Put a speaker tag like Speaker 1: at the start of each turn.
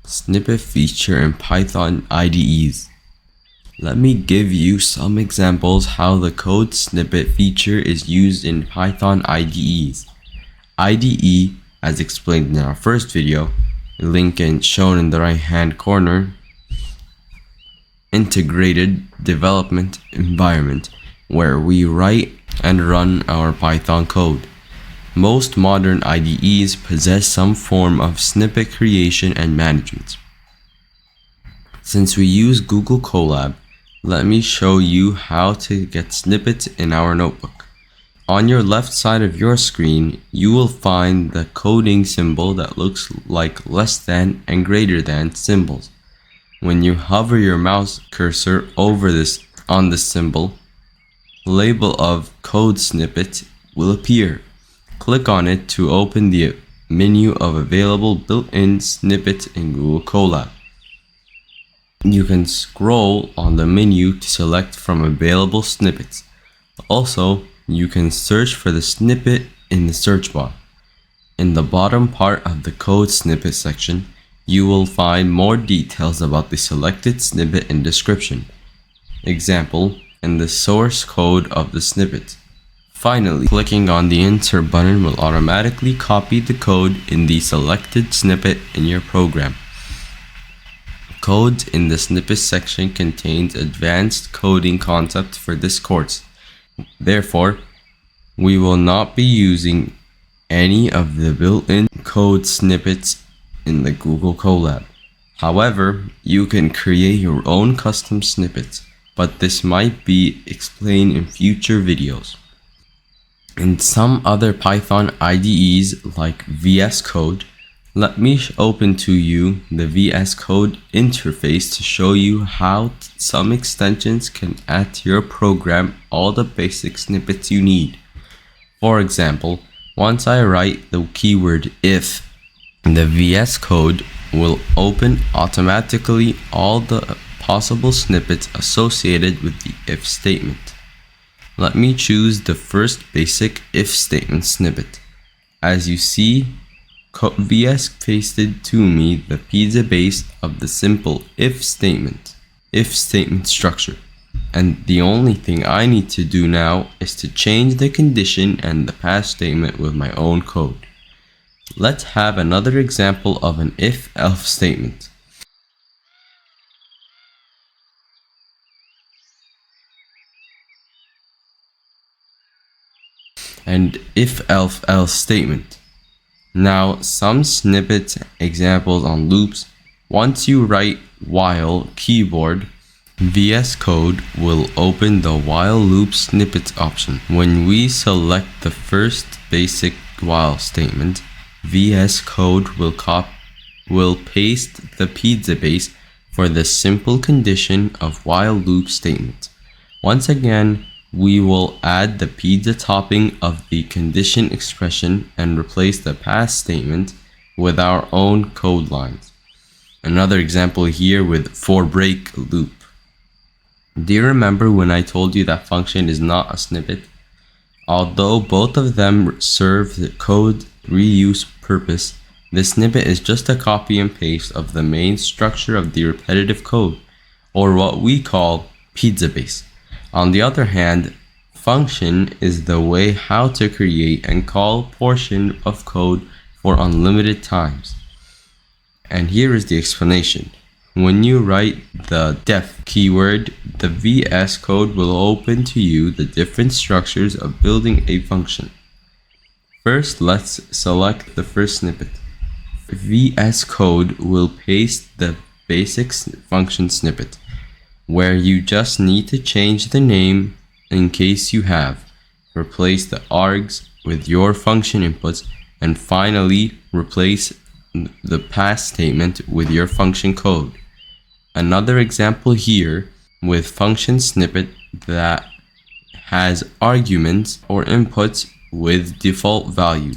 Speaker 1: Snippet feature in Python IDEs. Let me give you some examples how the code snippet feature is used in Python IDEs. IDE, as explained in our first video, link shown in the right hand corner, integrated development environment where we write and run our Python code. Most modern IDEs possess some form of snippet creation and management. Since we use Google Colab, let me show you how to get snippets in our notebook. On your left side of your screen, you will find the coding symbol that looks like less than and greater than symbols. When you hover your mouse cursor over on this symbol, label of code snippet will appear. Click on it to open the menu of available built-in snippets in Google Colab. You can scroll on the menu to select from available snippets. Also, you can search for the snippet in the search bar. In the bottom part of the code snippet section, you will find more details about the selected snippet and description. Example, and the source code of the snippet. Finally, clicking on the Insert button will automatically copy the code in the selected snippet in your program. Code in the snippet section contains advanced coding concepts for this course. Therefore, we will not be using any of the built-in code snippets in the Google Colab. However, you can create your own custom snippets, but this might be explained in future videos. In some other Python IDEs like VS Code, let me open to you the VS Code interface to show you how some extensions can add to your program all the basic snippets you need. For example, once I write the keyword if, the VS Code will open automatically all the possible snippets associated with the if statement. Let me choose the first basic if statement snippet. As you see, VS pasted to me the pizza base of the simple if statement structure. And the only thing I need to do now is to change the condition and the pass statement with my own code. Let's have another example of an if-else statement. And if-else statement. Now, some snippet examples on loops. Once you write while keyboard, VS Code will open the while loop snippets option. When we select the first basic while statement, VS Code will paste the pizza base for the simple condition of while loop statement. Once again, we will add the pizza topping of the condition expression and replace the pass statement with our own code lines. Another example here with for break loop. Do you remember when I told you that function is not a snippet? Although both of them serve the code reuse purpose, the snippet is just a copy and paste of the main structure of the repetitive code, or what we call pizza base. On the other hand, function is the way how to create and call portion of code for unlimited times. And here is the explanation. When you write the def keyword, the VS Code will open to you the different structures of building a function. First, let's select the first snippet. VS Code will paste the basic function snippet, where you just need to change the name in case you have, replace the args with your function inputs, and finally replace the pass statement with your function code. Another example here with function snippet that has arguments or inputs with default value.